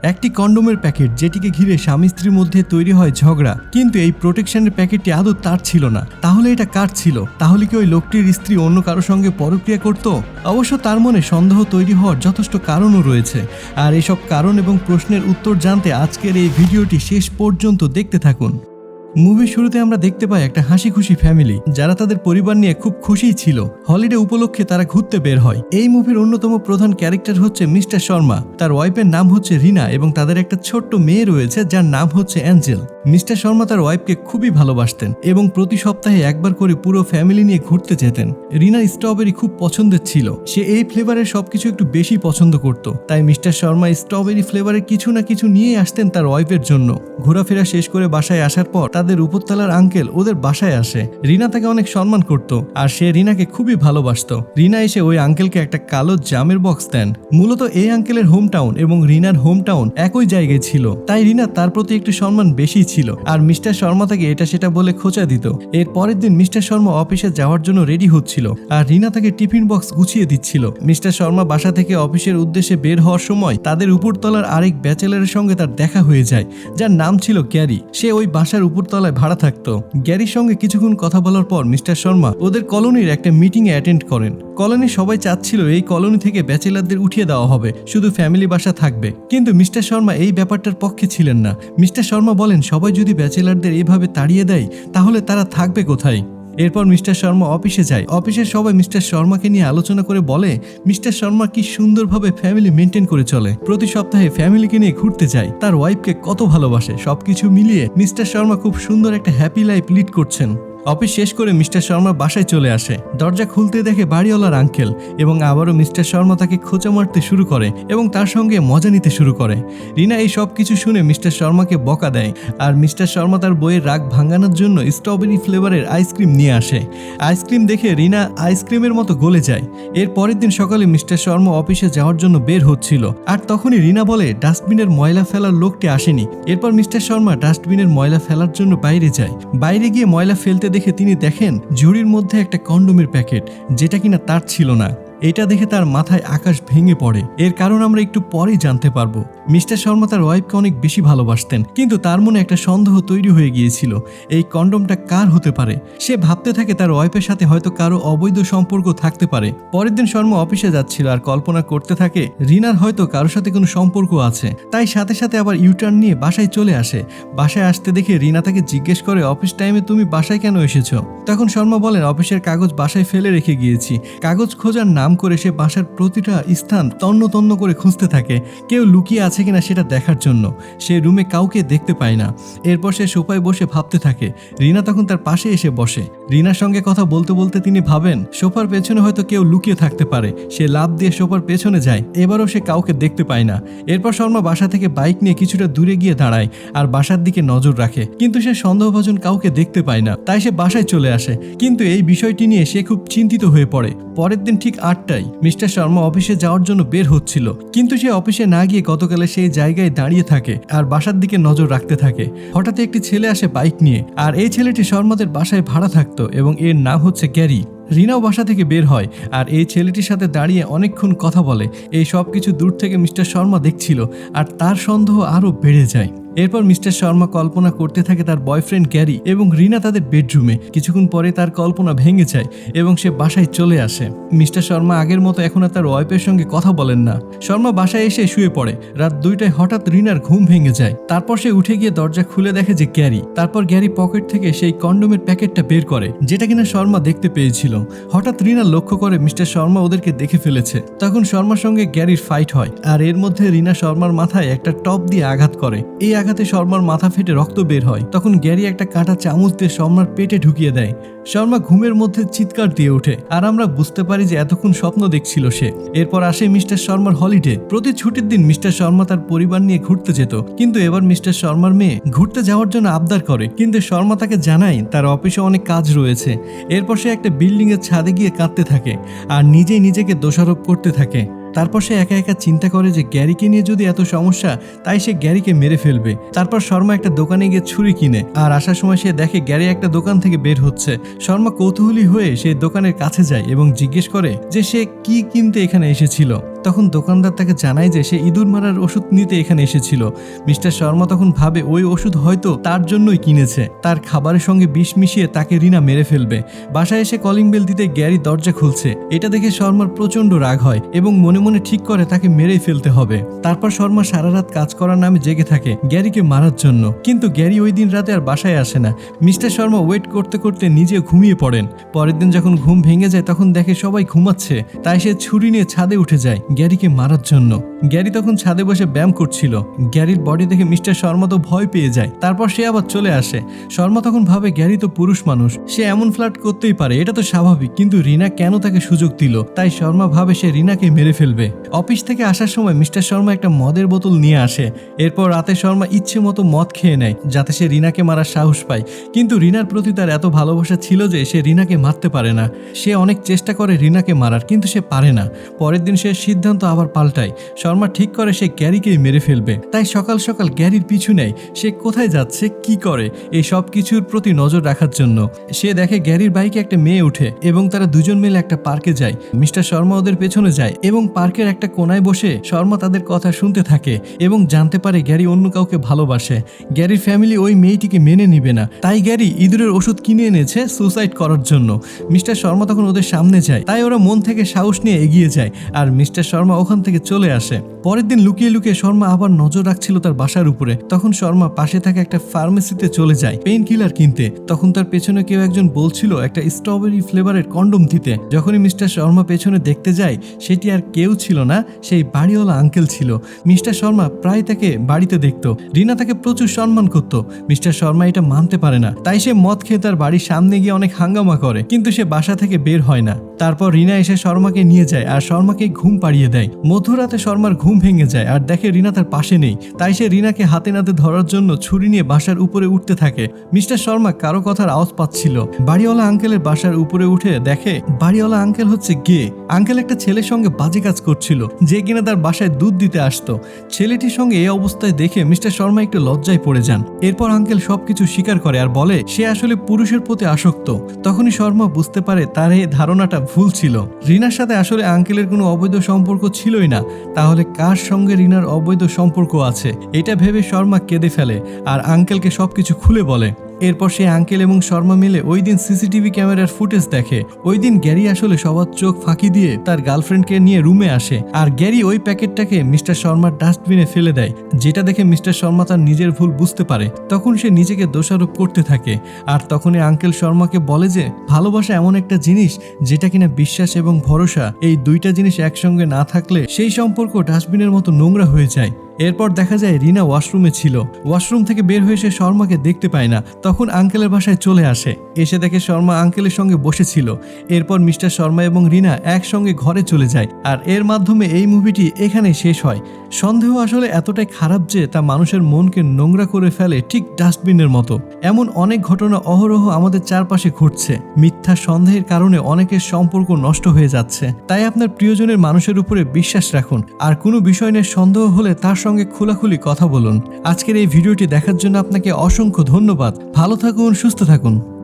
একটি কন্ডোমের প্যাকেট যেটিকে ঘিরে স্বামী স্ত্রীর মধ্যে তৈরি হয় ঝগড়া, কিন্তু এই প্রোটেকশনের প্যাকেটটি আদৌ তার ছিল না। তাহলে এটা কার ছিল? তাহলে কি ওই লোকটির স্ত্রী অন্য কারো সঙ্গে পরক্রিয়া করত? অবশ্য তার মনে সন্দেহ তৈরি হওয়ার যথেষ্ট কারণও রয়েছে। আর এসব কারণ এবং প্রশ্নের উত্তর জানতে আজকের এই ভিডিওটি শেষ পর্যন্ত দেখতে থাকুন। মুভির শুরুতে আমরা দেখতে পাই একটা হাসি খুশি ফ্যামিলি যারা তাদের পরিবার নিয়ে খুব খুশিই ছিল। হলিডে উপলক্ষে তারা ঘুরতে বের হয়। এই মুভির অন্যতম প্রধান ক্যারেক্টার হচ্ছে মিস্টার শর্মা। তার ওয়াইফের নাম হচ্ছে রিনা এবং তাদের একটা ছোট্ট মেয়ে রয়েছে যার নাম হচ্ছে অ্যাঞ্জেল। মিস্টার শর্মা তার ওয়াইফকে খুবই ভালোবাসতেন এবং প্রতি সপ্তাহে একবার করে পুরো ফ্যামিলি নিয়ে ঘুরতে যেতেন। রিনার স্ট্রবেরি খুব পছন্দের ছিল, সে এই ফ্লেভারের সবকিছু একটু বেশি পছন্দ করত। তাই মিস্টার শর্মা স্ট্রবেরি ফ্লেভারের কিছু না কিছু নিয়ে আসতেন তার ওয়াইফের জন্য। ঘোরাফেরা শেষ করে বাসায় আসার পর তাদের উপরতলার আঙ্কেল ওদের বাসায় আসে। রিনা তাকে অনেক সম্মান করত আর সে রিনাকে খুবই ভালোবাসত। রিনা এসে ওই আঙ্কেলকে একটা কালো জামের বক্স দেন। মূলত এই আঙ্কেলের হোম টাউন এবং রিনার হোম টাউন একই জায়গায় ছিল, তাই রিনা তার প্রতি একটু সম্মান বেশি ছিল। আর মিস্টার শর্মা তাকে এটা সেটা বলে খোঁচা দিত। এর পরের দিন মিস্টার শর্মা অফিসে যাওয়ার জন্য রেডি হচ্ছিল আর রিনা তাকে টিফিন বক্স গুছিয়ে দিচ্ছিল। মিস্টার শর্মা বাসা থেকে অফিসের উদ্দেশ্যে বের হওয়ার সময় তাদের উপরতলার আরেক ব্যাচেলারের সঙ্গে তার দেখা হয়ে যায়, যার নাম ছিল গ্যারি। সে ওই বাসার উপরতলায় ভাড়া থাকতো। গ্যারির সঙ্গে কিছুক্ষণ কথা বলার পর মিস্টার শর্মা ওদের কলোনির একটা মিটিংয়ে অ্যাটেন্ড করেন। কলোনির সবাই চাচ্ছিল এই কলোনি থেকে ব্যাচেলারদের উঠিয়ে দেওয়া হবে, শুধু ফ্যামিলি বাসা থাকবে। কিন্তু মিস্টার শর্মা এই ব্যাপারটার পক্ষে ছিলেন না। মিস্টার শর্মা বলেন সবাই যদি ব্যাচেলারদের এইভাবে তাড়িয়ে দেয় তাহলে তারা থাকবে কোথায়। এরপর মিস্টার শর্মা অফিসে যায়। অফিসের সবাই মিস্টার শর্মাকে নিয়ে আলোচনা করে বলে মিস্টার শর্মা কি সুন্দরভাবে ফ্যামিলি মেনটেন করে চলে, প্রতি সপ্তাহে ফ্যামিলিকে নিয়ে ঘুরতে যায়, তার ওয়াইফকে কত ভালোবাসে। সবকিছু মিলিয়ে মিস্টার শর্মা খুব সুন্দর একটা হ্যাপি লাইফ লিড করছেন। অফিস শেষ করে মিস্টার শর্মা বাসায় চলে আসে। দরজা খুলতে দেখে বাড়িওয়ালার আঙ্কেল এবং আবারও মিস্টার শর্মা তাকে খোঁচা মারতে শুরু করে এবং তার সঙ্গে মজা নিতে শুরু করে। রিনা এই সব কিছু শুনে মিস্টার শর্মাকে বকা দেয় আর মিস্টার শর্মা তার বইয়ের রাগ ভাঙানোর জন্য স্ট্রবেরি ফ্লেভারের আইসক্রিম নিয়ে আসে। আইসক্রিম দেখে রিনা আইসক্রিমের মতো গলে যায়। এর পরের দিন সকালে মিস্টার শর্মা অফিসে যাওয়ার জন্য বের হচ্ছিল আর তখনই রিনা বলে ডাস্টবিনের ময়লা ফেলার লোকটি আসেনি। এরপর মিস্টার শর্মা ডাস্টবিনের ময়লা ফেলার জন্য বাইরে যায়। বাইরে গিয়ে ময়লা ফেলতে দেখে তিনি দেখেন ঝুড়ির মধ্যে একটা কন্ডোমের প্যাকেট, যেটা কিনা তার ছিল না। এটা দেখে তার মাথায় আকাশ ভেঙে পড়ে। এর কারণ আমরা একটু পরেই জানতে পারবো। মিস্টার শর্মা তার ওয়াইফকে অনেক বেশি ভালোবাসতেন, কিন্তু তার মনে একটা সন্দেহ তৈরি হয়ে গিয়েছিল এই কন্ডোমটা কার হতে পারে। সে ভাবতে থাকে তার ওয়াইফের সাথে হয়তো কারো অবৈধ সম্পর্ক থাকতে পারে। পরের দিন শর্মা অফিসে যাচ্ছিল আর কল্পনা করতে থাকে রিনার হয়তো কারোর সাথে কোনো সম্পর্ক আছে। তাই সাথে সাথে আবার ইউটার্ন নিয়ে বাসায় চলে আসে। বাসায় আসতে দেখে রিনা তাকে জিজ্ঞেস করে অফিস টাইমে তুমি বাসায় কেন এসেছো? তখন শর্মা বলেন অফিসের কাগজ বাসায় ফেলে রেখে গিয়েছি। কাগজ খোঁজার নাম করে সে বাসার প্রতিটা স্থান তন্ন তন্ন করে খুঁজতে থাকে, কেউ লুকিয়ে আছে কিনা সেটা দেখার জন্য। সে রুমে কাউকে দেখতে পায় না। এরপর সে সোফায় বসে ভাবতে থাকে। রিনা তখন তার পাশে এসে বসে। রিনার সঙ্গে কথা বলতে বলতে তিনি ভাবেন সোফার পেছনে হয়তো কেউ লুকিয়ে থাকতে পারে। সে লাফ দিয়ে সোফার পেছনে যায়। এবারও সে কাউকে দেখতে পায় না। এরপর শর্মা বাসা থেকে বাইক নিয়ে কিছুটা দূরে গিয়ে দাঁড়ায় আর বাসার দিকে নজর রাখে, কিন্তু সে সন্দেহভাজন কাউকে দেখতে পায় না। তাই সে বাসায় চলে আসে, কিন্তু এই বিষয়টি নিয়ে সে খুব চিন্তিত হয়ে পড়ে। পরের দিন ঠিক 8টায় মিস্টার শর্মা অফিসে যাওয়ার জন্য বের হচ্ছিল, কিন্তু সে অফিসে না গিয়ে গতকালে সেই জায়গায় দাঁড়িয়ে থাকে আর বাসার দিকে নজর রাখতে থাকে। হঠাৎ একটি ছেলে আসে বাইক নিয়ে, আর এই ছেলেটি শর্মাদের বাসায় ভাড়া থাকতো এবং এর নাম হচ্ছে গ্যারি। রিনাও বাসা থেকে বের হয় আর এই ছেলেটির সাথে দাঁড়িয়ে অনেকক্ষণ কথা বলে। এই সব কিছু দূর থেকে মিস্টার শর্মা দেখছিল আর তার সন্দেহ আরো বেড়ে যায়। এরপর মিস্টার শর্মা কল্পনা করতে থাকে তার বয়ফ্রেন্ড গ্যারি এবং রিনা তাদের বেডরুমে। কিছুক্ষণ পরে তার কল্পনা ভেঙে যায় এবং সে বাসায় চলে আসে। মিস্টার শর্মা আগের মতো এখন আর তার ওয়াইফের সঙ্গে কথা বলেন না। শর্মা বাসায় এসে শুয়ে পড়ে। রাত 2টায় হঠাৎ রিনার ঘুম ভেঙে যায়। তারপর সে উঠে গিয়ে দরজা খুলে দেখে যে গ্যারি। তারপর গ্যারি পকেট থেকে সেই কন্ডোমের প্যাকেটটা বের করে, যেটা কিনা শর্মা দেখতে পেয়েছিল। হঠাৎ রিনা লক্ষ্য করে মিস্টার শর্মা ওদেরকে দেখে ফেলেছে। তখন শর্মার সঙ্গে গ্যারির ফাইট হয় আর এর মধ্যে রিনা শর্মার মাথায় একটা টপ দিয়ে আঘাত করে। এই আঘাতে শর্মার মাথা ফেটে রক্ত বের হয়। তখন গ্যারি একটা কাঁটা চামচ দিয়ে শর্মার পেটে ঢুকিয়ে দেয়। শর্মা ঘুমের মধ্যে চিৎকার দিয়ে ওঠে আর আমরা বুঝতে পারি যে এতক্ষণ স্বপ্ন দেখছিল সে। এরপর আসে মিস্টার শর্মার হলিডে। প্রতি ছুটির দিন মিস্টার শর্মা তার পরিবার নিয়ে ঘুরতে যেত, কিন্তু এবার মিস্টার শর্মার মেয়ে ঘুরতে যাওয়ার জন্য আবদার করে, কিন্তু শর্মা তাকে জানায় তার অফিসে অনেক কাজ রয়েছে। এরপর সে একটা বিল্ডিং এর ছাদে গিয়ে কাঁদতে থাকে আর নিজেই নিজেকে দোষারোপ করতে থাকে। তারপর সে একা একা চিন্তা করে যে গ্যারিকে নিয়ে যদি এত সমস্যা, তাই সে গ্যারিকে মেরে ফেলবে। তারপর শর্মা একটা দোকানে গিয়ে ছুরি কিনে আর আসার সময় সে দেখে গ্যারি একটা দোকান থেকে বের হচ্ছে। শর্মা কৌতূহলী হয়ে সেই দোকানের কাছে যায় এবং জিজ্ঞেস করে যে সে কি কিনতে এখানে এসেছিল। তখন দোকানদার তাকে জানায় যে সে ইঁদুর মারার ওষুধ নিতে এখানে এসেছিল। মিস্টার শর্মা তখন ভাবে ওই ওষুধ হয়তো তার জন্যই কিনেছে, তার খাবারের সঙ্গে বিষ মিশিয়ে তাকে রিনা মেরে ফেলবে। বাসায় এসে কলিং বেল দিতে গ্যারি দরজা খুলছে। এটা দেখে শর্মার প্রচন্ড রাগ হয় এবং মনে মনে ঠিক করে তাকে মেরেই ফেলতে হবে। তারপর শর্মা সারা রাত কাজ করার নামে জেগে থাকে গ্যারিকে মারার জন্য, কিন্তু গ্যারি ওই দিন রাতে আর বাসায় আসে না। মিস্টার শর্মা ওয়েট করতে করতে নিজে ঘুমিয়ে পড়েন। পরের দিন যখন ঘুম ভেঙে যায় তখন দেখে সবাই ঘুমাচ্ছে, তাই সে ছুরি নিয়ে ছাদে উঠে যায় গ্যারিকে মারার জন্য। গ্যারি তখন ছাদে বসে ব্যায়াম করছিল। গ্যারির বডি দেখে মিস্টার শর্মা তো ভয় পেয়ে যায়। তারপর সে আবার চলে আসে। শর্মা তখন ভাবে গ্যারি তো পুরুষ মানুষ, সে এমন ফ্লার্ট করতেই পারে, এটা তো স্বাভাবিক, কিন্তু রিনা কেন তাকে সুযোগ দিল? তাই শর্মা ভাবে সে রিনাকে মেরে ফেলবে। অফিস থেকে আসার সময় মিস্টার শর্মা একটা মদের বোতল নিয়ে আসে। এরপর রাতে শর্মা ইচ্ছে মতো মদ খেয়ে নেয় যাতে সে রিনাকে মারার সাহস পায়, কিন্তু রিনার প্রতি তার এত ভালোবাসা ছিল যে সে রিনাকে মারতে পারে না। সে অনেক চেষ্টা করে রিনাকে মারার, কিন্তু সে পারে না। পরের দিন সে সিদ্ধান্ত আবার পাল্টায়। শর্মা ঠিক করে সে গ্যারিকেই মেরে ফেলবে। তাই সকাল সকাল গ্যারির পিছু নেয়, সে কোথায় যাচ্ছে, কি করে, এই সব কিছুর প্রতি নজর রাখার জন্য। সে দেখে গ্যারির বাইকে একটা মেয়ে উঠে এবং তারা দুজন মিলে একটা পার্কে যায়। মিস্টার শর্মা ওদের পেছনে যায় এবং পার্কের একটা কোনায় বসে শর্মা তাদের কথা শুনতে থাকে এবং জানতে পারে গ্যারি অন্য কাউকে ভালোবাসে। গ্যারির ফ্যামিলি ওই মেয়েটিকে মেনে নিবে না, তাই গ্যারি ইঁদুরের ওষুধ কিনে এনেছে সুসাইড করার জন্য। মিস্টার শর্মা তখন ওদের সামনে যায়, তাই ওরা মন থেকে সাহস নিয়ে এগিয়ে যায় আর মিস্টার শর্মা ওখান থেকে চলে আসে। পরের দিন লুকিয়ে লুকিয়ে শর্মা আবার নজর রাখছিল তার বাসার উপরে। তখন শর্মা পাশে থাকা একটা ফার্মেসিতে চলে যায় পেইন কিলার কিনতে। তখন তার পেছনে কেউ একজন বলছিল একটা স্ট্রবেরি ফ্লেভারের কন্ডম দিতে। যখনই মিস্টার শর্মা পেছনে দেখতে যায় সেটি আর কেউ ছিল না, সেই বাড়িওয়ালা আঙ্কেল ছিল। মিস্টার শর্মা প্রায় তাকে বাড়িতে দেখত। রিনা তাকে প্রচুর সম্মান করত। মিস্টার শর্মা এটা মানতে পারে না, তাই সে মদ খেয়ে তার বাড়ির সামনে গিয়ে অনেক হাঙ্গামা করে, কিন্তু সে বাসা থেকে বের হয় না। তারপর রিনা এসে শর্মাকে নিয়ে যায় আর শর্মাকে ঘুম পাড়িয়ে দেয়। মধ্যরাতে শর্মার ঘুম ভেঙে যায় আর দেখে রিনা তার পাশে নেই, তাই সে রিনাকে হাতে নাতে ধরার জন্য ছুরি নিয়ে বাসার উপরে উঠতে থাকে। মিস্টার শর্মা কারো কথার আওয়াজ পাচ্ছিল। বাড়িওয়ালা আঙ্কেলের বাসার উপরে উঠে দেখে বাড়িওয়ালা আঙ্কেল হচ্ছে গে। আঙ্কেল একটা ছেলের সঙ্গে বাজে কাজ করছিল যে কিনা তার বাসায় দুধ দিতে আসতো। ছেলেটির সঙ্গে এই অবস্থায় দেখে মিস্টার শর্মা একটু লজ্জায় পড়ে যান। এরপর আঙ্কেল সবকিছু স্বীকার করে আর বলে সে আসলে পুরুষের প্রতি আসক্ত। তখনই শর্মা বুঝতে পারে তার এই ধারণাটা ভুল ছিল। রিনার সাথে আসলে আঙ্কেলের কোনো অবৈধ সম্পর্ক ছিলই না, তাহলে কার সঙ্গে রিনার অবৈধ সম্পর্ক আছে? এটা ভেবে শর্মা কেঁদে ফেলে আর আঙ্কেলকে সবকিছু খুলে বলে। এরপর সে আঙ্কেল এবং শর্মা মিলে ওই দিন সিসিটিভি ক্যামেরার ফুটেজ দেখে। ওই দিন গ্যারি আসলে সবার চোখ ফাঁকি দিয়ে তার গার্লফ্রেন্ডকে নিয়ে রুমে আসে আর গ্যারি ওই প্যাকেটটাকে মিস্টার শর্মার ডাস্টবিনে ফেলে দেয়, যেটা দেখে মিস্টার শর্মা তার নিজের ভুল বুঝতে পারে। তখন সে নিজেকে দোষারোপ করতে থাকে আর তখনই আঙ্কেল শর্মাকে বলে যে ভালোবাসা এমন একটা জিনিস যেটা কিনা বিশ্বাস এবং ভরসা, এই দুইটা জিনিস একসঙ্গে না থাকলে সেই সম্পর্ক ডাস্টবিনের মতো নোংরা হয়ে যায়। এরপর দেখা যায় রিনা ওয়াশরুমে ছিল। ওয়াশরুম থেকে বের হয়ে সে শর্মাকে দেখতে পায় না। তখন আঙ্কেলের বাসায় চলে আসে। এসে দেখে শর্মা আঙ্কেলের সঙ্গে বসেছিল। এরপর মিস্টার শর্মা এবং রিনা একসঙ্গে ঘরে চলে যায় আর এর মাধ্যমে এই মুভিটি এখানেই শেষ হয়। সন্দেহ আসলে এতটাই খারাপ যে তা মানুষের মনকে নোংরা করে ফেলে, ঠিক ডাস্টবিনের মতো। এমন অনেক ঘটনা অহরহ আমাদের চারপাশে ঘটছে। মিথ্যা সন্দেহের কারণে অনেকের সম্পর্ক নষ্ট হয়ে যাচ্ছে। তাই আপনার প্রিয়জনের মানুষের উপরে বিশ্বাস রাখুন আর কোনো বিষয় নিয়ে সন্দেহ হলে তার সঙ্গে খোলাখুলি কথা বলুন। আজকের এই ভিডিওটি দেখার জন্য আপনাকে অসংখ্য ধন্যবাদ। ভালো থাকুন, সুস্থ থাকুন।